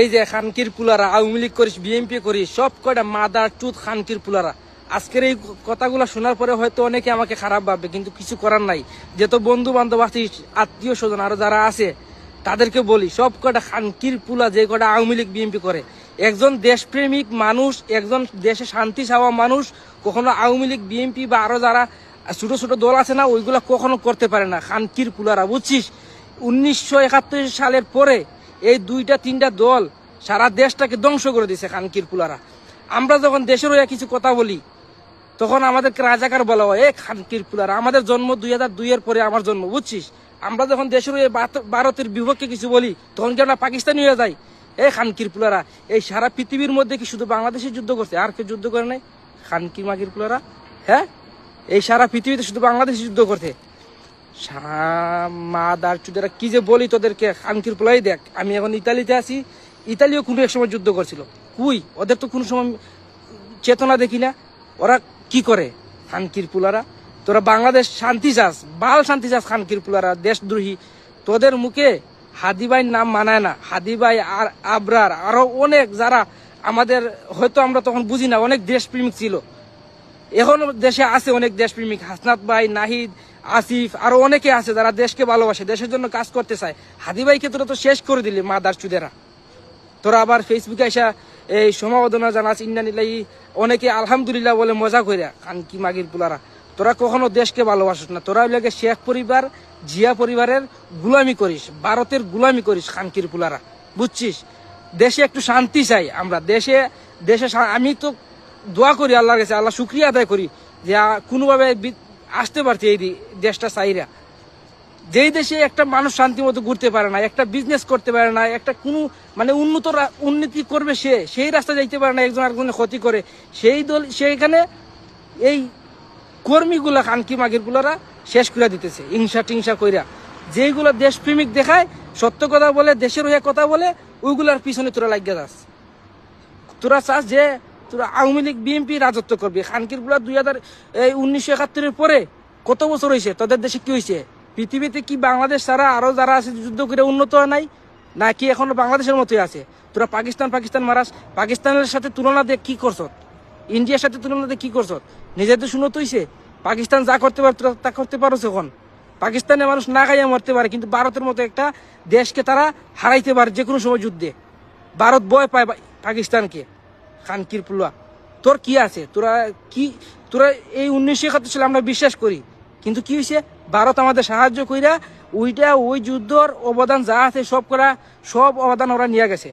এই যে খানকির পুলারা আওয়ামী লীগ করিস বিএনপি করিস সব কয়টা মাদার টুথ খানকির পুলারা। আজকের এই কথাগুলো শোনার পরে হয়তো অনেকে আমাকে খারাপ ভাববে, কিন্তু কিছু করার নাই। যেহেতু বন্ধু বান্ধব আছে, আত্মীয় স্বজন আরো যারা আছে তাদেরকে বলি, সব কয়টা খানকির পুলা যে কয়টা আওয়ামী লীগ বিএনপি করে। একজন দেশপ্রেমিক মানুষ, একজন দেশে শান্তি চাওয়া মানুষ কখনো আওয়ামী লীগ বিএনপি বা আরো যারা ছোট ছোট দল আছে না, ওইগুলা কখনো করতে পারে না। খানকির পুলারা, বুঝছিস? 1971 সালের পরে এই দুইটা তিনটা দল সারা দেশটাকে ধ্বংস করে দিয়েছে খানকির পুলারা। আমরা যখন দেশের হয়ে কিছু কথা বলি তখন আমাদেরকে রাজাকার বলা হয়। খানকির পুলারা, আমাদের জন্ম 2002 এর পরে আমার জন্ম, বুঝছিস? আমরা যখন দেশের হয়ে ভারতের বিপক্ষে কিছু বলি তখন কি আমরা পাকিস্তানি হয়ে যাই? খানকির পুলারা, এই সারা পৃথিবীর মধ্যে কি শুধু বাংলাদেশে যুদ্ধ করছে, আর কেউ যুদ্ধ করে নাই? খানকির মাগির পুলারা, হ্যাঁ, এই সারা পৃথিবীতে শুধু বাংলাদেশে যুদ্ধ করছে। মাদার চুদেরা, কি যে বলি তোদেরকে, খানকির পুলাই দেখ। আমি এখন ইতালিতে আছি, ইতালিও কোনো এক সময় যুদ্ধ করছিল। কুই ওদের তো কোনো সময় চেতনা দেখি না। ওরা কি করে? খানকির পুলারা, তোরা বাংলাদেশ শান্তি চাস, বাল শান্তি চাস, খানকির পুলারা দেশদ্রোহী। তোদের মুখে হাদিবাইর নাম মানায় না। হাদিবাই আর আবরার আরো অনেক যারা আমাদের হয়তো আমরা তখন বুঝি না, অনেক দেশপ্রেমিক ছিল। এখন দেশে আছে অনেক দেশপ্রেমিক, হাসনাত ভাই, নাহিদ, আসিফ, আরো অনেকে আছে যারা দেশকে ভালোবাসে, দেশের জন্য কাজ করতে চায়। হাদি ভাইকে তোরা তো শেষ করে দিলি মাদার চুদেরা। তোরা আবার ফেসবুকে এসে এই সমাবেদনা জানাস, ইন্নানিল্লাহি, অনেকে আলহামদুলিল্লাহ বলে মজা কইরা। খানকি মাগির পুলারা, তোরা কখনো দেশকে ভালোবাসিস না। তোরা লাগে শেখ পরিবার, জিয়া পরিবারের গুলামি করিস, ভারতের গুলামি করিস। খানকির পুলারা, বুঝছিস? দেশে একটু শান্তি চাই আমরা। দেশে আমি তো দোয়া করি আল্লাহর কাছে, আল্লাহ শুক্রিয়া আদায় করি যে কোনোভাবে আসতে পারছে এই দেশটা চাইরা। যেই দেশে একটা মানুষ শান্তি মতো ঘুরতে পারে না, একটা বিজনেস করতে পারে না, একটা কোনো মানে উন্নতি করবে সেই রাস্তা যাইতে পারে না, একজন আরেকজনের ক্ষতি করে, সেই দল সেইখানে এই কর্মীগুলা খানকি মাগির গুলারা শেষ করে দিতেছে হিংসা টিংসা কইরা। যেইগুলো দেশপ্রেমিক দেখায়, সত্য কথা বলে, দেশের হয়ে কথা বলে, ওইগুলার পিছনে তোরা লাগিয়ে যাস। তোরা চাস যে তোরা আওয়ামী লীগ বিএনপি রাজত্ব করবি। খানকির গুলা 1971 পরে কত বছর হয়েছে? তোদের দেশে কি হয়েছে? পৃথিবীতে কি বাংলাদেশ ছাড়া আরো যারা আছে যুদ্ধ করে উন্নত হয় নাই, নাকি এখনো বাংলাদেশের মতোই আছে? তোরা পাকিস্তান মারাস। পাকিস্তানের সাথে তুলনা দিয়ে কি করছ? ইন্ডিয়ার সাথে তুলনা দিয়ে কি করছ? নিজেদের শুনত হইছে? পাকিস্তান যা করতে পারে তোরা তা করতে পারো এখন? পাকিস্তানের মানুষ না খাইয়া মরতে পারে, কিন্তু ভারতের মতো একটা দেশকে তারা হারাইতে পারে যে কোনো সময় যুদ্ধে। ভারত ভয় পায় পাকিস্তানকে। খানকির পুলা, তোর কি আছে? তোরা এই 1971 সালে আমরা বিশ্বাস করি, কিন্তু কি হয়েছে? ভারত আমাদের সাহায্য কইরা ওই যুদ্ধর অবদান যা আছে সব অবদান ওরা নিয়ে গেছে।